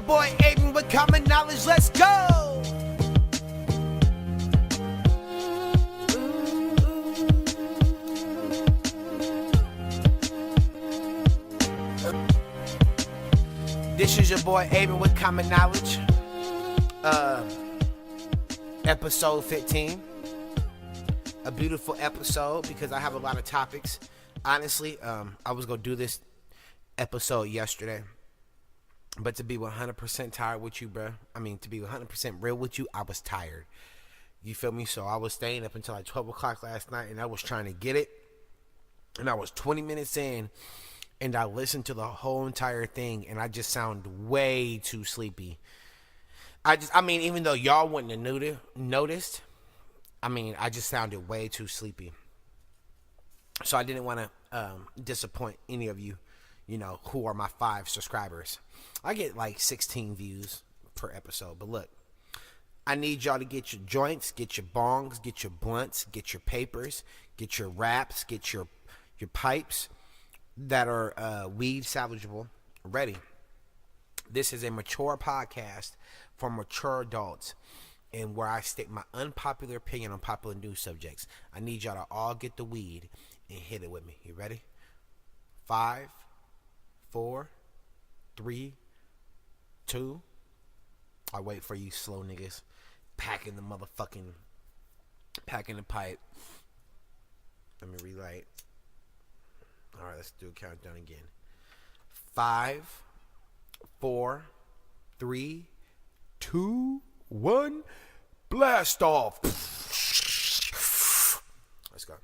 boy Aiden with common knowledge. Let's go. This is your boy Aiden with common knowledge. Episode 15. A beautiful episode because I have a lot of topics. Honestly, I was gonna do this episode yesterday, but to be 100% tired with you, bro. I mean, to be 100% real with you, I was tired. You feel me? So I was staying up until like 12 o'clock last night, and I was trying to get it. And I was 20 minutes in, and I listened to the whole entire thing, and I just sound way too sleepy. I mean, even though y'all wouldn't have noticed, I mean, I just sounded way too sleepy. So I didn't want to disappoint any of you, you know, who are my 5 subscribers. I get like 16 views per episode. But look, I need y'all to get your joints, get your bongs, get your blunts, get your papers, get your wraps, get your pipes that are weed salvageable ready. This is a mature podcast for mature adults, and where I state my unpopular opinion on popular news subjects. I need y'all to all get the weed and hit it with me. You ready? 5, 4, 3, 2. I wait for you slow niggas packing the pipe. Let me relight. All right, let's do a countdown again. 5, 4, 3, 2, 1. Blast off. Let's go.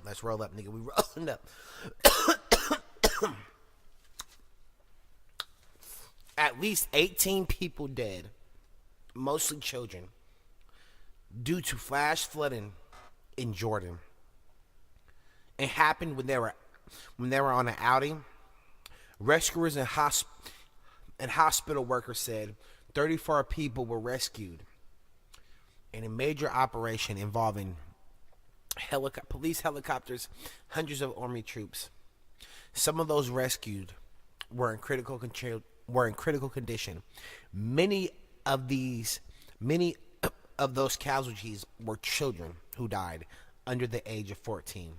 Let's roll up, nigga. We rolling up. At least 18 people dead, mostly children, due to flash flooding in Jordan. It happened when they were on an outing. Rescuers and hospital workers said 34 people were rescued in a major operation involving police helicopters, hundreds of army troops. Some of those rescued were in critical condition. Many of those casualties were children who died under the age of 14.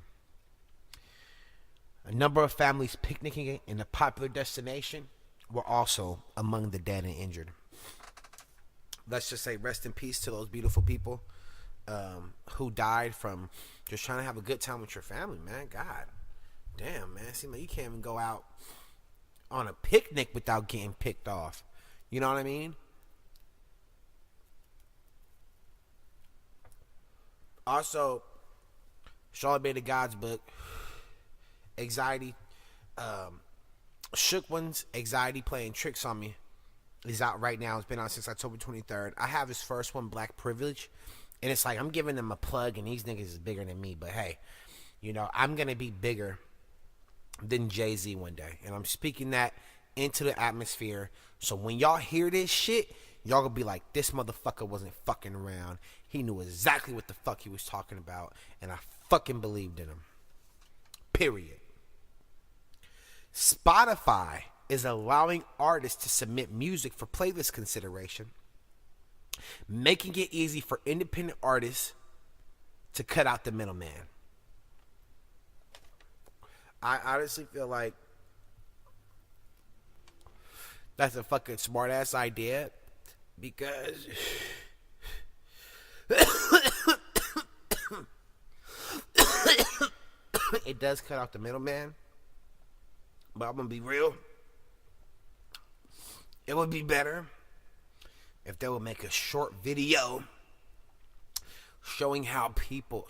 A number of families picnicking in a popular destination were also among the dead and injured. Let's just say rest in peace to those beautiful people who died from just trying to have a good time with your family, man. God damn, man. Seems like you can't even go out on a picnic without getting picked off. You know what I mean? Also, Charlotte Bay the God's book, Anxiety, Shook One's Anxiety Playing Tricks on Me, is out right now. It's been out since October 23rd. I have his first one, Black Privilege, and it's like I'm giving them a plug, and these niggas is bigger than me. But hey, you know, I'm going to be bigger than Jay-Z one day, and I'm speaking that into the atmosphere. So when y'all hear this shit, y'all gonna be like, this motherfucker wasn't fucking around. He knew exactly what the fuck he was talking about, and I fucking believed in him. Period. Spotify is allowing artists to submit music for playlist consideration, making it easy for independent artists to cut out the middleman. I honestly feel like that's a fucking smart ass idea, because it does cut out the middleman. But I'm gonna be real. It would be better if they would make a short video showing people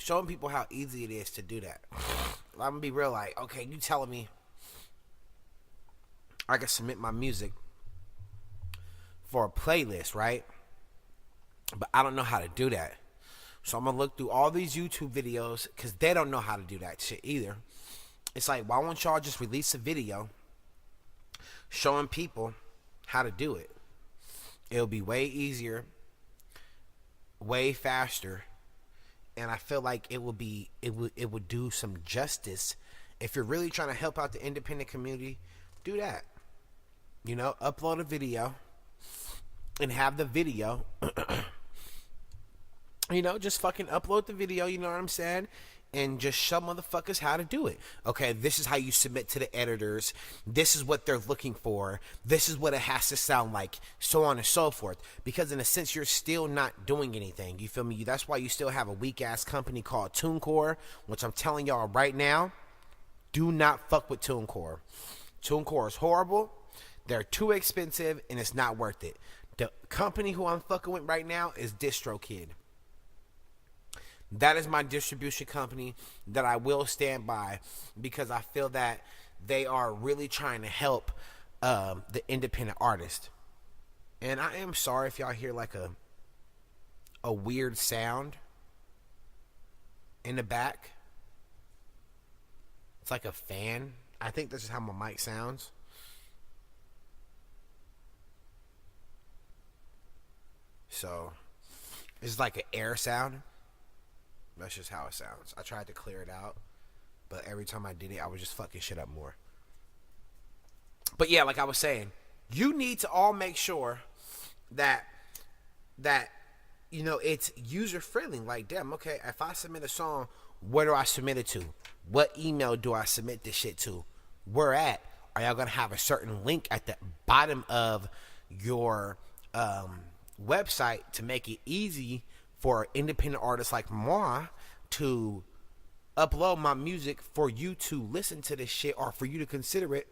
how easy it is to do that. I'm gonna be real, like, okay, you telling me I can submit my music for a playlist, right? But I don't know how to do that. So I'm gonna look through all these YouTube videos, because they don't know how to do that shit either. It's like, why won't y'all just release a video showing people how to do it? It'll be way easier, way faster, and I feel like it would do some justice. If you're really trying to help out the independent community, do that. You know, upload a video and have the video, you know, just fucking upload the video, you know what I'm saying? And just show motherfuckers how to do it. Okay, this is how you submit to the editors. This is what they're looking for. This is what it has to sound like, so on and so forth. Because in a sense, you're still not doing anything. You feel me? That's why you still have a weak-ass company called TuneCore, which I'm telling y'all right now, do not fuck with TuneCore. TuneCore is horrible. They're too expensive, and it's not worth it. The company who I'm fucking with right now is DistroKid. That is my distribution company that I will stand by, because I feel that they are really trying to help the independent artist. And I am sorry if y'all hear like a weird sound in the back. It's like a fan. I think this is how my mic sounds. So it's like an air sound. That's just how it sounds. I tried to clear it out, but every time I did it, I was just fucking shit up more. But yeah, like I was saying, you need to all make sure that you know, it's user friendly. Like, damn, okay, if I submit a song, where do I submit it to? What email do I submit this shit to? Where at? Are y'all gonna have a certain link at the bottom of your website to make it easy for independent artists like moi to upload my music, for you to listen to this shit, or for you to consider it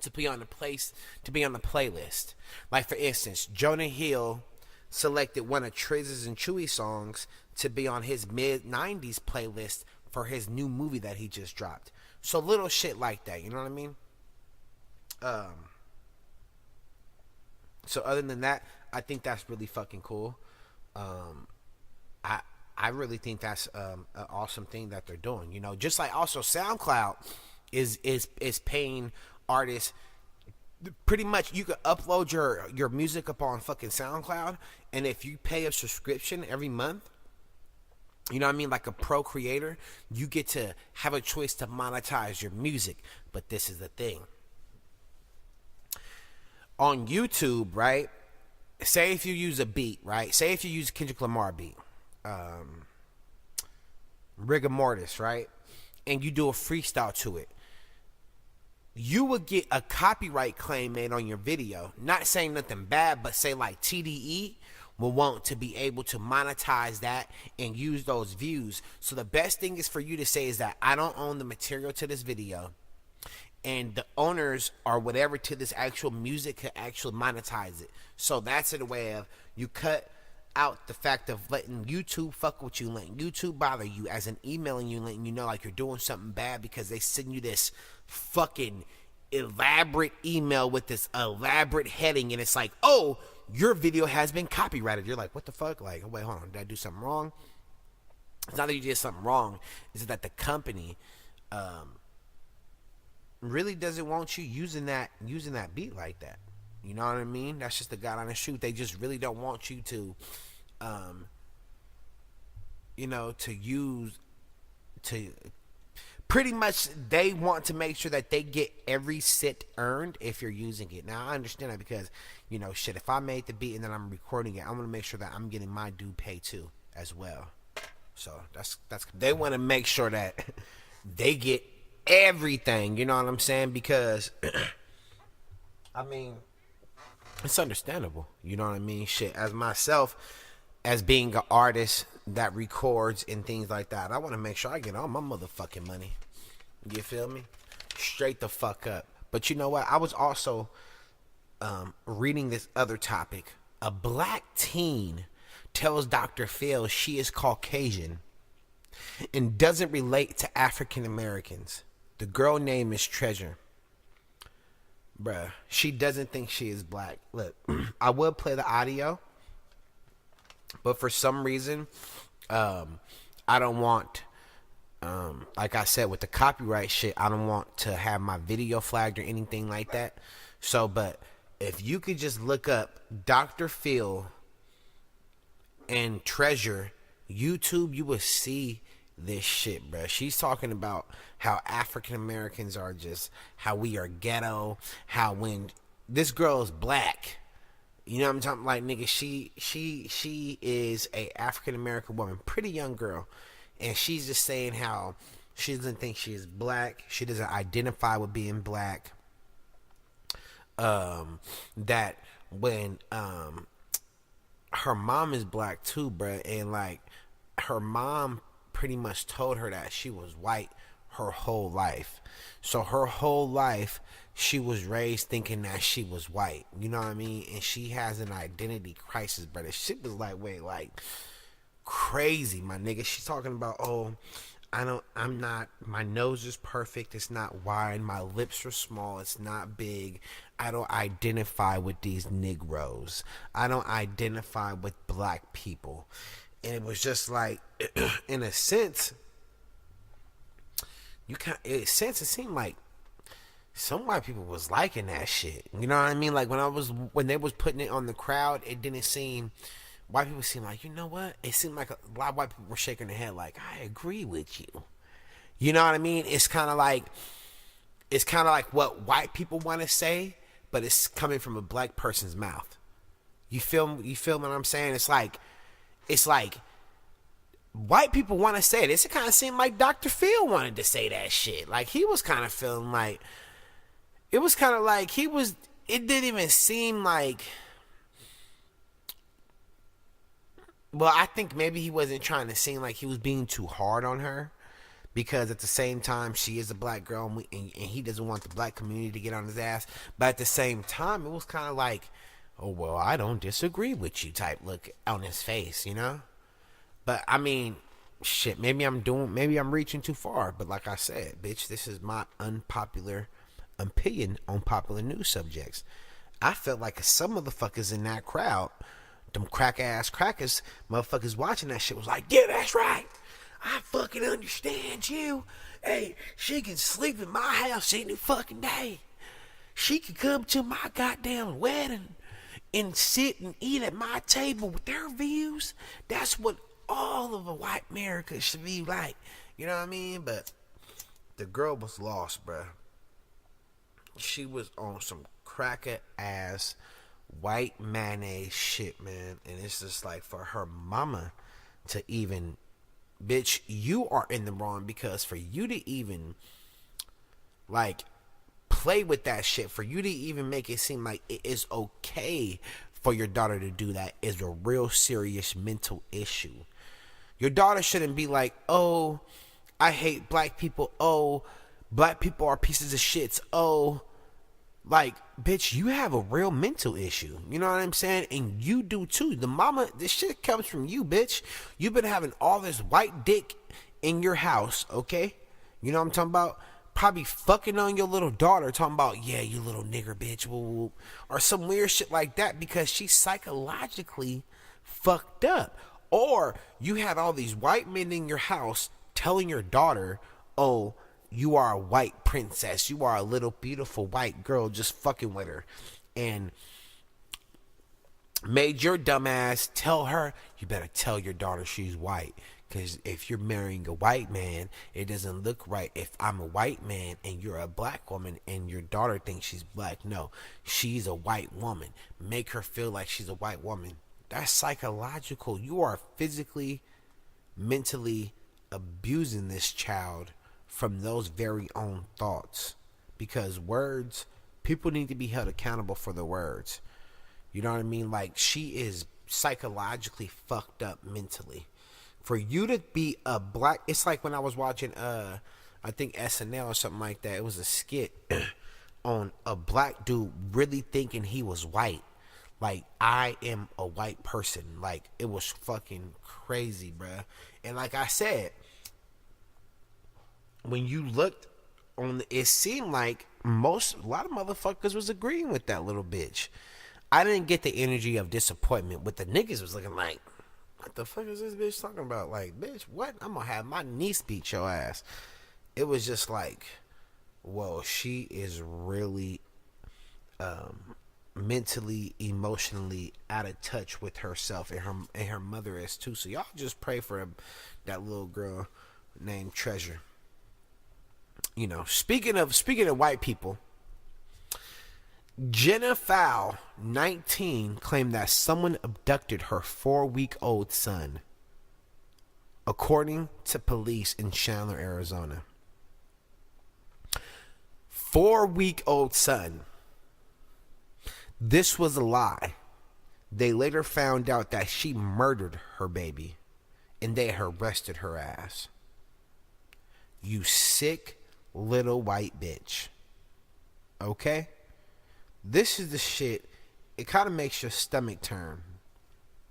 to be on the playlist. Like, for instance, Jonah Hill selected one of Triz's and Chewy's songs to be on his mid-90s playlist for his new movie that he just dropped. So little shit like that, you know what I mean? So other than that, I think that's really fucking cool. I really think that's an awesome thing that they're doing. You know, just like also SoundCloud is paying artists. Pretty much, you could upload your music up on fucking SoundCloud, and if you pay a subscription every month, you know what I mean, like a pro creator, you get to have a choice to monetize your music. But this is the thing. On YouTube, right? Say if you use a beat, right? Say if you use a Kendrick Lamar beat, Rigor Mortis, right? And you do a freestyle to it. You would get a copyright claim made on your video. Not saying nothing bad, but say like TDE will want to be able to monetize that and use those views. So the best thing is for you to say is that I don't own the material to this video, and the owners or whatever to this actual music could actually monetize it. So that's in a way of you cut out the fact of letting YouTube fuck with you, letting YouTube bother you, as in emailing you, letting you know like you're doing something bad because they send you this fucking elaborate email with this elaborate heading, and it's like, oh, your video has been copyrighted. You're like, what the fuck? Like, wait, hold on, did I do something wrong? It's not that you did something wrong, it's that the company really doesn't want you using that beat like that. You know what I mean? That's just the God honest truth. They just really don't want you to you know, to use, to pretty much, they want to make sure that they get every cent earned if you're using it. Now I understand that, because, you know, shit, if I made the beat and then I'm recording it, I'm gonna make sure that I'm getting my due pay too as well. So that's they want to make sure that they get everything, you know what I'm saying? Because I mean, it's understandable, you know what I mean? Shit, as myself, as being an artist that records and things like that, I want to make sure I get all my motherfucking money. You feel me? Straight the fuck up. But you know what? I was also reading this other topic. A black teen tells Dr. Phil she is Caucasian and doesn't relate to African Americans. The girl name is Treasure. Bruh, she doesn't think she is black. Look, I will play the audio, but for some reason, I don't want Like I said, with the copyright shit, I don't want to have my video flagged or anything like that. So, but if you could just look up Dr. Phil and Treasure YouTube, you will see this shit, bro. She's talking about how African Americans are just, how we are ghetto, how when this girl is black, you know what I'm talking, like, nigga, she is a African American woman, pretty young girl, and she's just saying how she doesn't think she is black, she doesn't identify with being black, that when her mom is black too, bruh, and like her mom pretty much told her that she was white her whole life. So her whole life she was raised thinking that she was white. You know what I mean? And she has an identity crisis, but the shit was like, wait, like crazy, my nigga. She's talking about, oh, I'm not, my nose is perfect, it's not wide, my lips are small, it's not big, I don't identify with these Negroes, I don't identify with black people. And it was just like, in a sense, it seemed like some white people was liking that shit. You know what I mean? Like when they was putting it on the crowd, it didn't seem, white people seemed like, you know what? It seemed like a lot of white people were shaking their head like, I agree with you. You know what I mean? It's kind of like what white people want to say, but it's coming from a black person's mouth. You feel what I'm saying? It's like white people want to say this. It kind of seemed like Dr. Phil wanted to say that shit. Like he was kind of feeling like, it was kind of like it didn't even seem like, well, I think maybe he wasn't trying to seem like he was being too hard on her, because at the same time she is a black girl, and he doesn't want the black community to get on his ass. But at the same time, it was kind of like, oh, well, I don't disagree with you type look on his face, you know? But I mean, shit, maybe I'm reaching too far. But like I said, bitch, this is my unpopular opinion on popular news subjects. I felt like some motherfuckers in that crowd, them crack ass crackers, motherfuckers watching that shit was like, yeah, that's right, I fucking understand you. Hey, she can sleep in my house any fucking day. She can come to my goddamn wedding and sit and eat at my table with their views. That's what all of a white America should be like. You know what I mean? But the girl was lost, bruh. She was on some cracker ass white mayonnaise shit, man. And it's just like, for her mama to even, bitch, you are in the wrong, because for you to even like play with that shit, for you to even make it seem like it is okay for your daughter to do that, is a real serious mental issue. Your daughter shouldn't be like, oh, I hate black people, oh, black people are pieces of shits, oh, like, bitch, you have a real mental issue. You know what I'm saying? And you do too. The mama, this shit comes from you, bitch. You've been having all this white dick in your house, okay? You know what I'm talking about? Probably fucking on your little daughter, talking about, yeah, you little nigger bitch, woo, or some weird shit like that, because she's psychologically fucked up. Or you had all these white men in your house telling your daughter, oh, you are a white princess, you are a little beautiful white girl, just fucking with her, and made your dumb ass tell her, you better tell your daughter she's white, because if you're marrying a white man, it doesn't look right. If I'm a white man and you're a black woman and your daughter thinks she's black, no, she's a white woman. Make her feel like she's a white woman. That's psychological. You are physically, mentally abusing this child from those very own thoughts, because words, people need to be held accountable for their words. You know what I mean? Like, she is psychologically fucked up mentally. For you to be a black, it's like when I was watching I think SNL or something like that. It was a skit on a black dude really thinking he was white. Like, I am a white person. Like, it was fucking crazy, bruh. And like I said, when you looked on it seemed like a lot of motherfuckers was agreeing with that little bitch. I didn't get the energy of disappointment. What the niggas was looking like, what the fuck is this bitch talking about? Like, bitch, what? I'm gonna have my niece beat your ass. It was just like, whoa, she is really mentally, emotionally out of touch with herself, and her mother is too. So y'all just pray for that little girl named Treasure. You know, speaking of white people, Jenna Fowl, 19, claimed that someone abducted her 4-week-old son, according to police in Chandler, Arizona. 4-week-old son. This was a lie. They later found out that she murdered her baby, and they arrested her ass. You sick little white bitch. Okay? This is the shit. It kind of makes your stomach turn.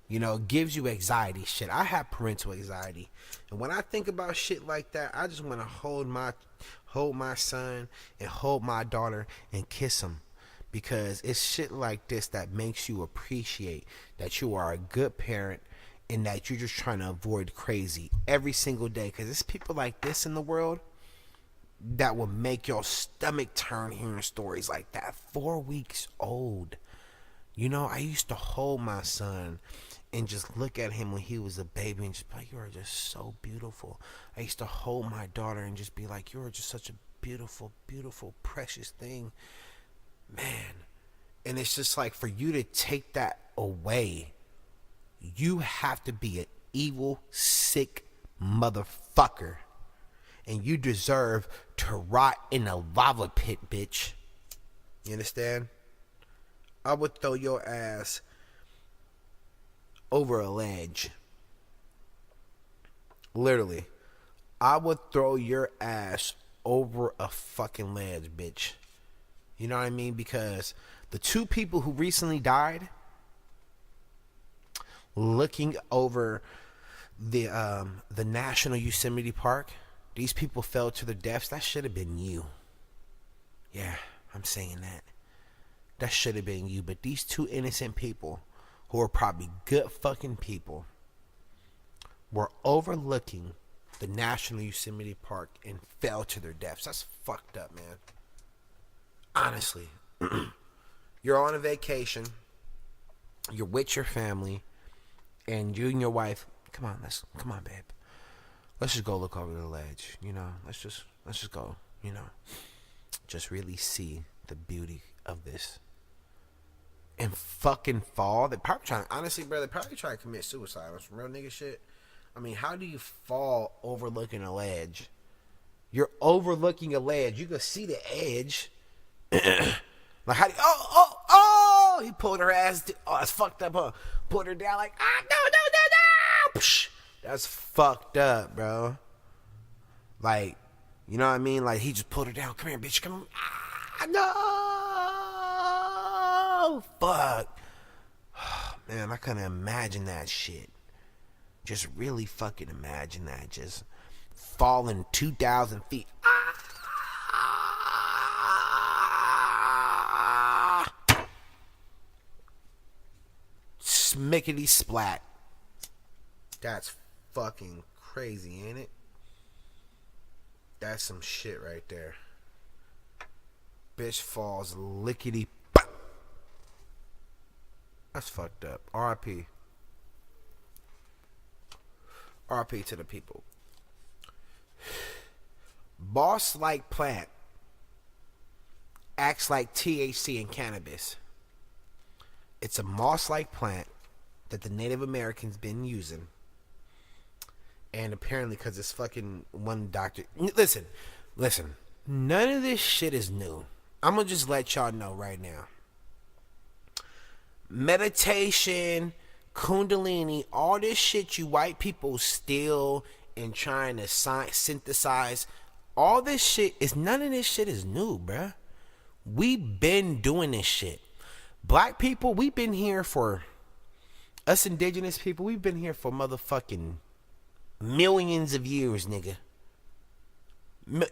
You know, it gives you anxiety shit. I have parental anxiety. And when I think about shit like that, I just want to hold my son and hold my daughter and kiss them. Because it's shit like this that makes you appreciate that you are a good parent and that you're just trying to avoid crazy every single day. Because there's people like this in the world that will make your stomach turn hearing stories like that. 4 weeks old. You know, I used to hold my son and just look at him when he was a baby and just be like, you are just so beautiful. I used to hold my daughter and just be like, you are just such a beautiful, beautiful, precious thing. Man. And it's just like, for you to take that away, you have to be an evil, sick motherfucker. And you deserve to rot in a lava pit, bitch. You understand? I would throw your ass over a ledge. Literally. I would throw your ass over a fucking ledge, bitch. You know what I mean? Because the 2 people who recently died, looking over the National Yosemite Park, these people fell to their deaths. That should have been you. Yeah, I'm saying that. That should have been you. But these 2 innocent people, who are probably good fucking people, were overlooking the National Yosemite Park and fell to their deaths. That's fucked up, man. Honestly. You're on a vacation. You're with your family. And you and your wife, come on, babe. Let's just go look over the ledge, you know. Let's just go, you know. Just really see the beauty of this. And fucking fall. They probably trying, honestly, bro, they probably trying to commit suicide on some real nigga shit. I mean, how do you fall overlooking a ledge? You're overlooking a ledge. You can see the edge. Like, how do you, oh, he pulled her ass. Oh, that's fucked up, huh? Pulled her down like, no. Psh. That's fucked up, bro. Like, you know what I mean? Like, he just pulled her down. Come here, bitch. Come on. No. Fuck. Oh, man, I couldn't imagine that shit. Just really fucking imagine that. Just falling 2,000 feet. Smickety splat. That's fucking crazy, ain't it? That's some shit right there. Bitch falls lickety. That's fucked up. R.I.P. R.I.P. to the people. Boss-like plant acts like THC in cannabis. It's a moss-like plant that the Native Americans been using. And apparently, because it's fucking one doctor. Listen. None of this shit is new. I'm going to just let y'all know right now. Meditation, Kundalini, all this shit you white people steal and trying to synthesize. All this shit is, none of this shit is new, bruh. We been doing this shit. Black people, we've been here for, us indigenous people, we've been here for motherfucking millions of years, nigga.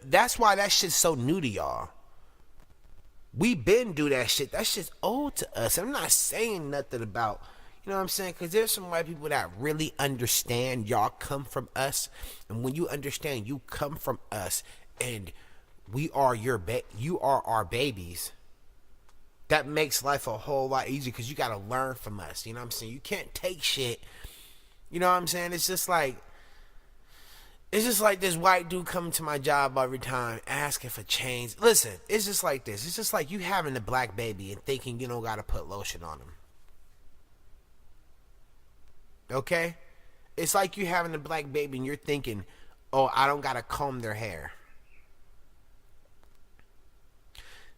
That's why that shit's so new to y'all. We been do that shit. That shit's old to us. I'm not saying nothing about, You know what I'm saying? Because there's some white people that really understand y'all come from us. And when you understand you come from us and we are you are our babies, that makes life a whole lot easier because you got to learn from us. You know what I'm saying? You can't take shit. You know what I'm saying? It's just like this white dude coming to my job every time asking for change. Listen, it's just like this. It's just like you having a black baby and thinking you don't got to put lotion on him. Okay? It's like you having a black baby and you're thinking, oh, I don't got to comb their hair.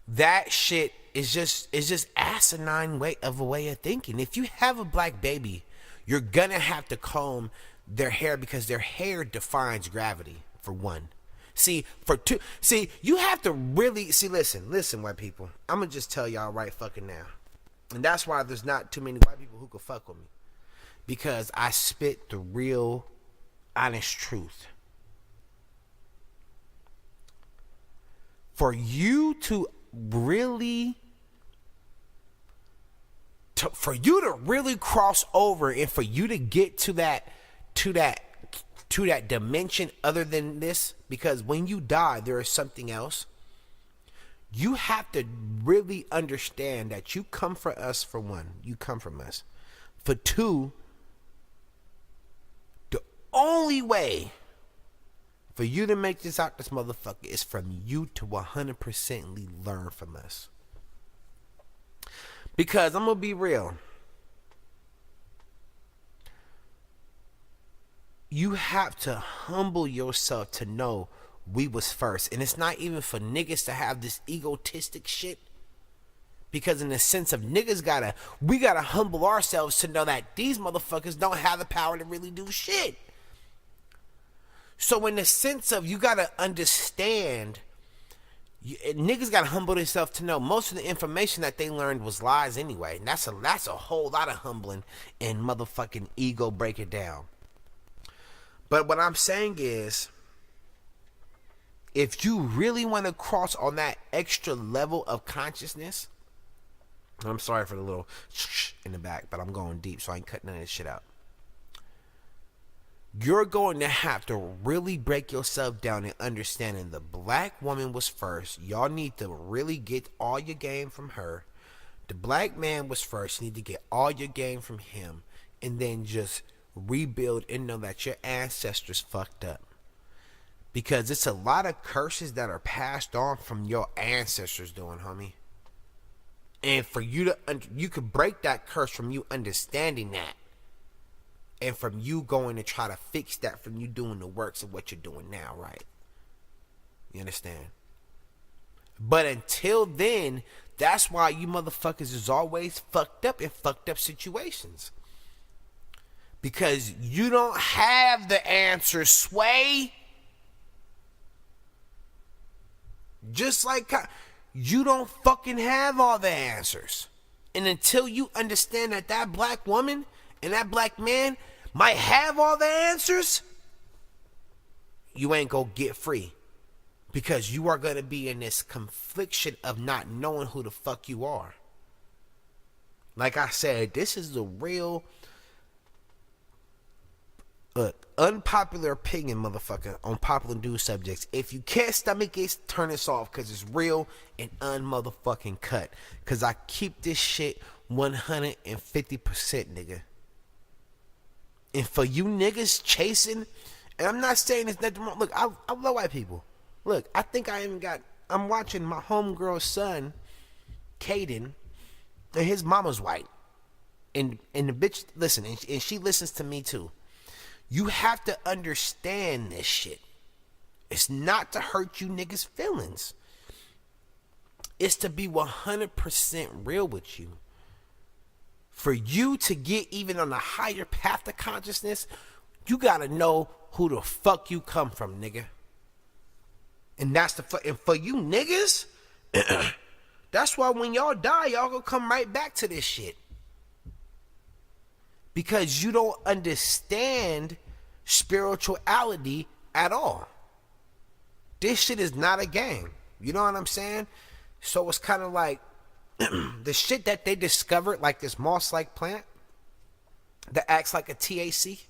That shit is just asinine way of thinking. If you have a black baby, you're going to have to comb their hair because their hair defines gravity, for one. See, you have to really, listen, white people. I'm going to just tell y'all right fucking now. And that's why there's not too many white people who can fuck with me. Because I spit the real, honest truth. For you to really cross over and for you to get to that dimension other than this, because when you die, there is something else. You have to really understand that you come from us, for one. You come from us. For two, the only way for you to make this out this motherfucker is from you to 100% learn from us. Because I'm going to be real. You have to humble yourself to know we was first. And it's not even for niggas to have this egotistic shit. Because in the sense of niggas we gotta humble ourselves to know that these motherfuckers don't have the power to really do shit. So in the sense of you gotta understand, niggas gotta humble themselves to know most of the information that they learned was lies anyway. And that's a whole lot of humbling and motherfucking ego break it down. But what I'm saying is, if you really want to cross on that extra level of consciousness, I'm sorry for the little in the back, but I'm going deep, so I ain't cutting none of this shit out. You're going to have to really break yourself down and understanding the black woman was first. Y'all need to really get all your game from her. The black man was first. You need to get all your game from him. And then just rebuild and know that your ancestors fucked up. Because it's a lot of curses that are passed on from your ancestors doing, homie. And for you to, you could break that curse from you understanding that. And from you going to try to fix that from you doing the works of what you're doing now, right? You understand? But until then, that's why you motherfuckers is always fucked up in fucked up situations. Because you don't have the answer, Sway. Just like you don't fucking have all the answers. And until you understand that that black woman and that black man might have all the answers, you ain't gonna get free. Because you are gonna be in this confliction of not knowing who the fuck you are. Like I said, this is the real unpopular opinion, motherfucker, on popular news subjects. If you can't stomach it, turn this off, because it's real and unmotherfucking cut. Because I keep this shit 150%, nigga. And for you niggas chasing, and I'm not saying there's nothing wrong. Look, I love white people. Look, I think I'm watching my homegirl's son, Caden, and his mama's white. And the bitch, listen, and she listens to me too. You have to understand this shit. It's not to hurt you niggas' feelings. It's to be 100% real with you. For you to get even on a higher path to consciousness, you gotta know who the fuck you come from, nigga. And that's and for you niggas, that's why when y'all die, y'all gonna come right back to this shit. Because you don't understand spirituality at all. This shit is not a game. You know what I'm saying? So it's kind of like the shit that they discovered, like this moss-like plant. that acts like a THC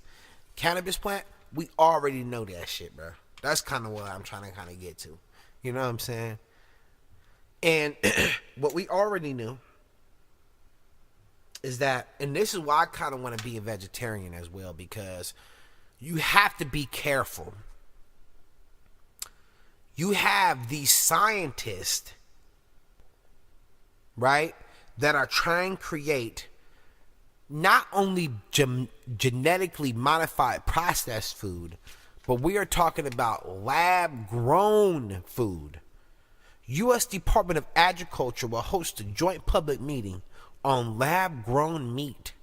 cannabis plant, we already know that shit, bro. That's kind of what I'm trying to kind of get to. You know what I'm saying? And what we already knew is that, and this is why I kind of want to be a vegetarian as well, because you have to be careful. You have these scientists, right, that are trying to create not only genetically modified processed food, but we are talking about lab-grown food. U.S. Department of Agriculture will host a joint public meeting on lab-grown meat,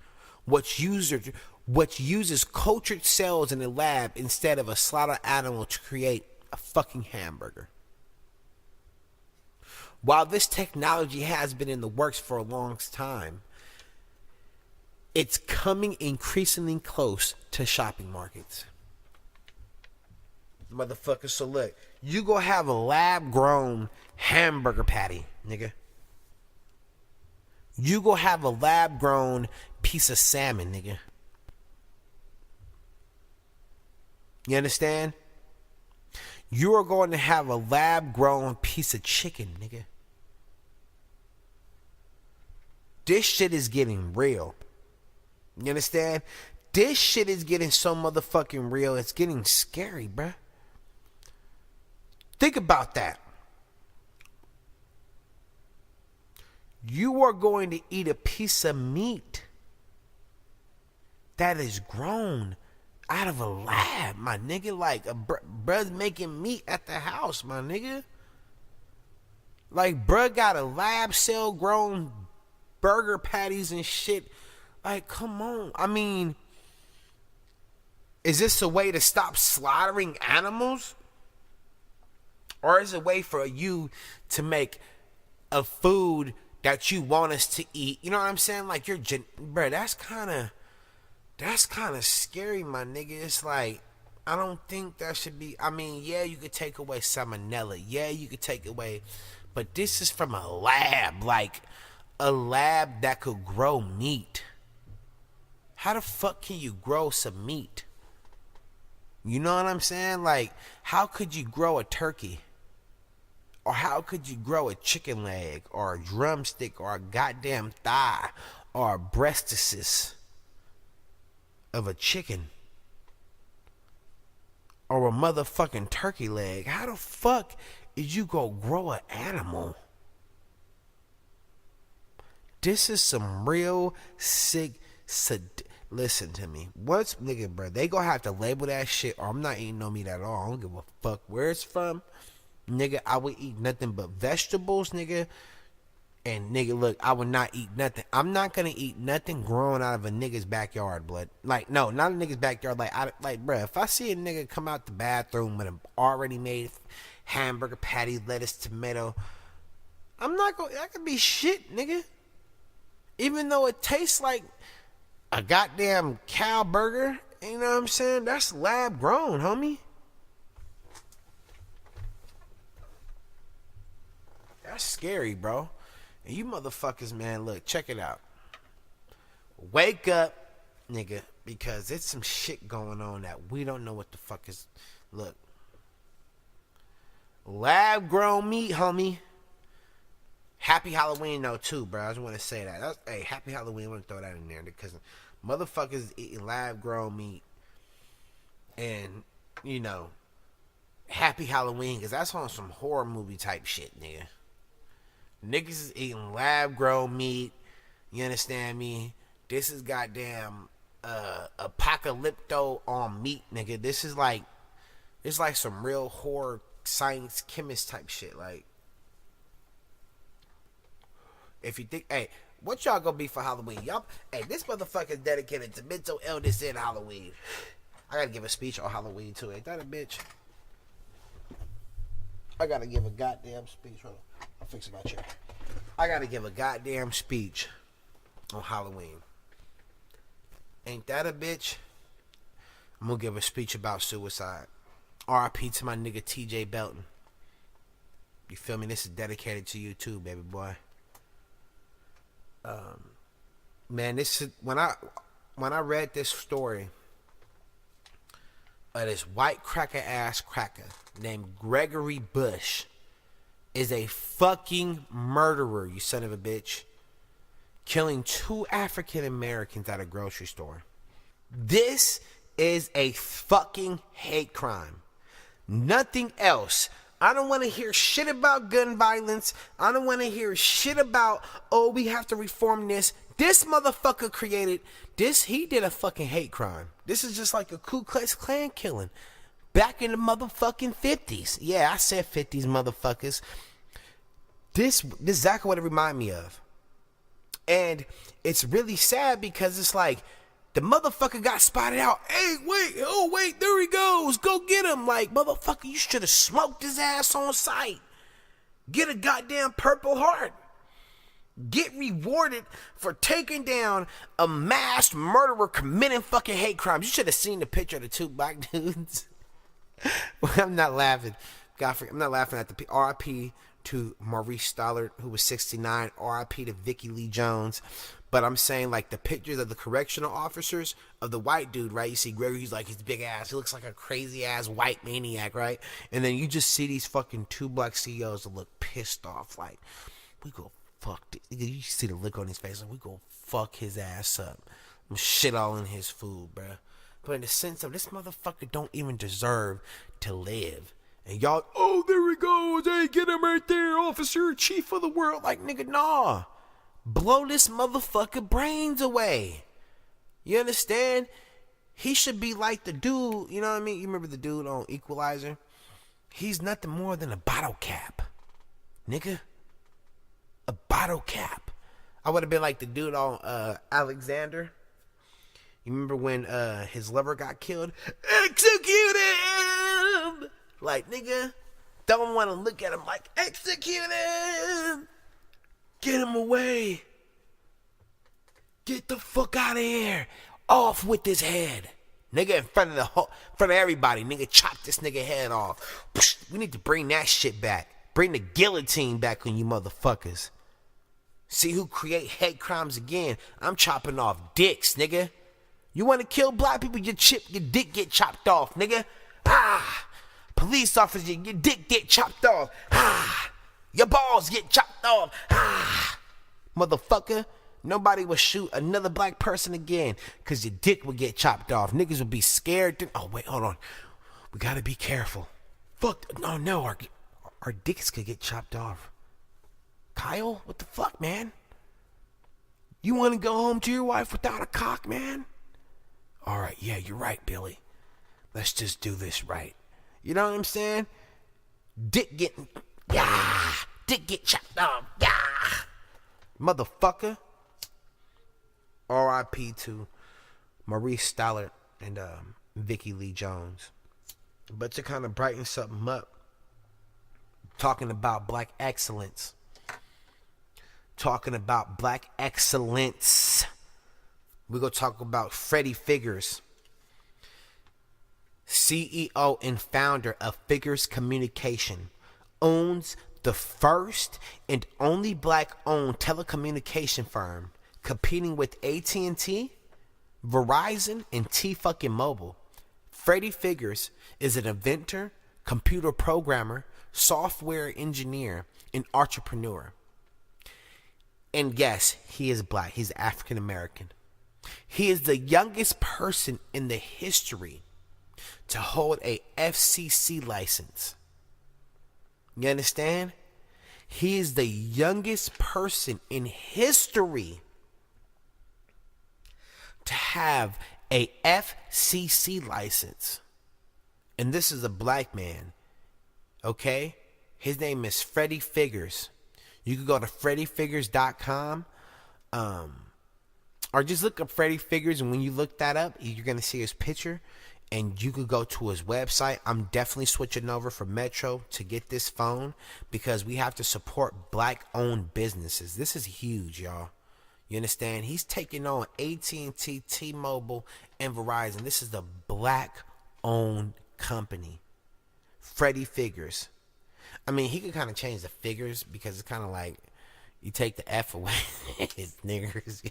which uses cultured cells in the lab instead of a slaughtered animal to create a fucking hamburger. While this technology has been in the works for a long time, it's coming increasingly close to shopping markets. Motherfucker, so look, you go have a lab-grown hamburger patty, nigga. You go have a lab-grown piece of salmon, nigga. You understand? You are going to have a lab-grown piece of chicken, nigga. This shit is getting real. You understand? This shit is getting so motherfucking real. It's getting scary, bruh. Think about that. You are going to eat a piece of meat that is grown out of a lab, my nigga. Like, bruh's making meat at the house, my nigga. Like, bruh got a lab cell grown burger patties and shit. Like, come on. I mean, is this a way to stop slaughtering animals? Or is it a way for you to make a food that you want us to eat? You know what I'm saying? Like, bro, that's kind of scary, my nigga. It's like, I don't think that should be. I mean, yeah, you could take away salmonella. Yeah, you could take away. But this is from a lab. Like, a lab that could grow meat. How the fuck can you grow some meat? You know what I'm saying? Like, how could you grow a turkey? Or how could you grow a chicken leg, or a drumstick, or a goddamn thigh, or a breastisis of a chicken, or a motherfucking turkey leg? How the fuck is you gonna grow an animal? This is some real sick. Listen to me. Once, nigga, bro, they gonna have to label that shit, or I'm not eating no meat at all. I don't give a fuck where it's from. Nigga, I would eat nothing but vegetables, nigga. And nigga, look, I would not eat nothing. I'm not gonna eat nothing growing out of a nigga's backyard, blood. Like, no, not a nigga's backyard. Like, bruh, if I see a nigga come out the bathroom with an already made hamburger patty, lettuce, tomato, I'm not gonna. That could be shit, nigga. Even though it tastes like a goddamn cow burger, you know what I'm saying? That's lab grown, homie. That's scary, bro. And you motherfuckers, man, look, check it out. Wake up, nigga, because it's some shit going on that we don't know what the fuck is. Look. Lab grown meat, homie. Happy Halloween, though, too, bro. I just want to say that. Hey, happy Halloween. I want to throw that in there because motherfuckers eating lab grown meat. And, you know, happy Halloween because that's on some horror movie type shit, nigga. Niggas is eating lab grown meat. You understand me? This is goddamn apocalypto on meat, nigga. This is like, it's like some real horror science chemist type shit. Like, if you think, hey, what y'all gonna be for Halloween? Y'all, hey, this motherfucker's dedicated to mental illness and Halloween. I gotta give a speech on Halloween too. Ain't that a bitch? I gotta give a goddamn speech. Hold on. I'll fix my chair. I gotta give a goddamn speech on Halloween. Ain't that a bitch? I'm gonna give a speech about suicide. R.I.P. to my nigga T.J. Belton. You feel me? This is dedicated to you too, baby boy. Man, this is when when I read this story of this white cracker ass cracker named Gregory Bush is a fucking murderer, you son of a bitch, killing 2 African Americans at a grocery store. This is a fucking hate crime. Nothing else. I don't want to hear shit about gun violence. I don't want to hear shit about, oh, we have to reform this. This motherfucker created this. He did a fucking hate crime. This is just like a Ku Klux Klan killing back in the motherfucking 50s. Yeah, I said 50s, motherfuckers. This is exactly what it reminded me of. And it's really sad because it's like, the motherfucker got spotted out. Hey, wait, there he goes. Go get him. Like, motherfucker, you should have smoked his ass on sight. Get a goddamn Purple Heart. Get rewarded for taking down a masked murderer committing fucking hate crimes. You should have seen the picture of the 2 black dudes. I'm not laughing. I'm not laughing at the RIP to Maurice Stollard, who was 69. RIP to Vicky Lee Jones. But I'm saying, like, the pictures of the correctional officers of the white dude, right? You see Gregory, he's like his big ass. He looks like a crazy ass white maniac, right? And then you just see these fucking 2 black CEOs that look pissed off, like, we go fuck this. You see the look on his face, like, we go fuck his ass up. I'm shit all in his food, bruh. But in the sense of this motherfucker don't even deserve to live. And y'all, oh, there he goes. Hey, get him right there, officer, chief of the world. Like, nigga, nah. Blow this motherfucker brains away. You understand? He should be like the dude, you know what I mean? You remember the dude on Equalizer? He's nothing more than a bottle cap. Nigga. A bottle cap. I would have been like the dude on Alexander. You remember when his lover got killed? Execute him! Like, nigga, don't want to look at him like, execute him! Get him away. Get the fuck out of here. Off with his head. Nigga, in front of everybody. Nigga, chop this nigga head off. We need to bring that shit back. Bring the guillotine back on you motherfuckers. See who create hate crimes again. I'm chopping off dicks, nigga. You want to kill black people, your dick get chopped off, nigga. Ah. Police officer, your dick get chopped off. Ah. Your balls get chopped off. Ah. Motherfucker, nobody will shoot another black person again because your dick will get chopped off. Niggas will be scared. Oh, wait, hold on. We got to be careful. Fuck, no, our dicks could get chopped off. Kyle, what the fuck, man? You want to go home to your wife without a cock, man? All right, yeah, you're right, Billy. Let's just do this right. You know what I'm saying? Dick get chopped off. Yeah. Motherfucker. R.I.P. to Maurice Stollard and Vicky Lee Jones. But to kind of brighten something up, talking about black excellence. We're going to talk about Freddie Figures, CEO and founder of Figures Communication, owns the first and only black-owned telecommunication firm, competing with AT&T, Verizon, and T-Mobile. Freddie Figures is an inventor, computer programmer, software engineer, and entrepreneur. And yes, he is black. He's African American. He is the youngest person in the history to hold a FCC license. You understand? He is the youngest person in history to have a FCC license. And this is a black man. Okay? His name is Freddie Figures. You can go to FreddieFigures.com. Or just look up Freddie Figures, and when you look that up, you're going to see his picture, and you could go to his website. I'm definitely switching over from Metro to get this phone because we have to support black-owned businesses. This is huge, y'all. You understand? He's taking on AT&T, T-Mobile, and Verizon. This is the black-owned company. Freddie Figures. I mean, he could kind of change the figures because it's kind of like you take the F away. Niggers.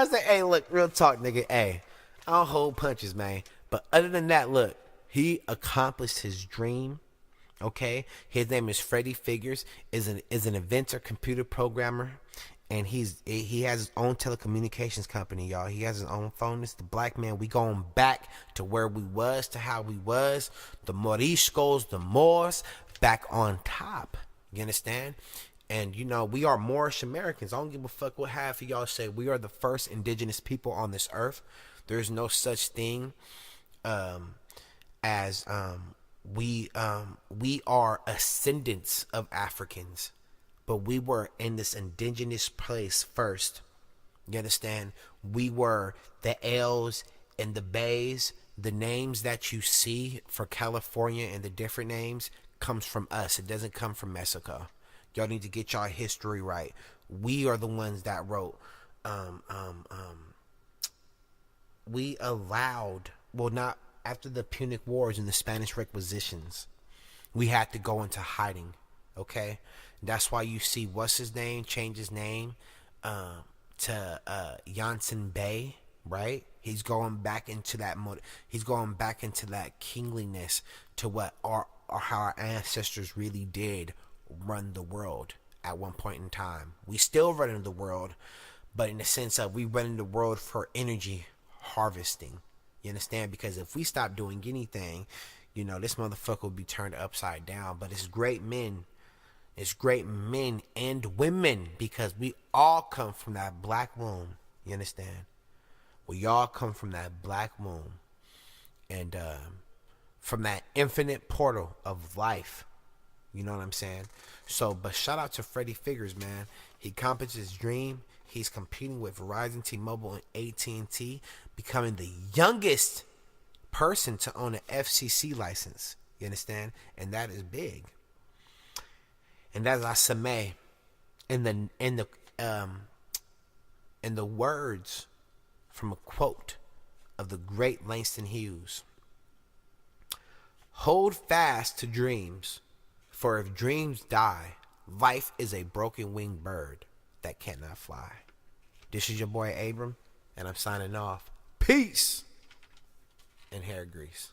I say, hey, look, real talk, nigga. Hey, I don't hold punches, man. But other than that, look, he accomplished his dream. Okay, his name is Freddie Figures. Is an inventor, computer programmer, and he has his own telecommunications company, y'all. He has his own phone. It's the black man. We going back to where we was, to how we was. The Moriscos, the Moors, back on top. You understand? And you know, we are Moorish Americans. I don't give a fuck what half of y'all say. We are the first indigenous people on this earth. There's no such thing as we are ascendants of Africans, but we were in this indigenous place first. You understand? We were the L's and the Bays. The names that you see for California and the different names comes from us. It doesn't come from Mexico. Y'all need to get y'all history right. We are the ones that wrote. We allowed, well, not after the Punic Wars and the Spanish Requisitions, we had to go into hiding. Okay, that's why you see what's his name change his name to Janssen Bey, right? He's going back into that mode. He's going back into that kingliness, to what our or how our ancestors really did run the world at one point in time. We still running the world, but in the sense of we running the world for energy harvesting. You understand? Because if we stop doing anything, you know, this motherfucker will be turned upside down. But it's great men. It's great men and women, because we all come from that black womb. You understand? We all come from that black womb. And from that infinite portal of life. You know what I'm saying? So, but shout out to Freddie Figures, man. He accomplished his dream. He's competing with Verizon, T-Mobile, and AT&T, becoming the youngest person to own an FCC license. You understand? And that is big. And that's Asame. In the words from a quote of the great Langston Hughes: hold fast to dreams, for if dreams die, life is a broken winged bird that cannot fly. This is your boy Abram, and I'm signing off. Peace and hair grease.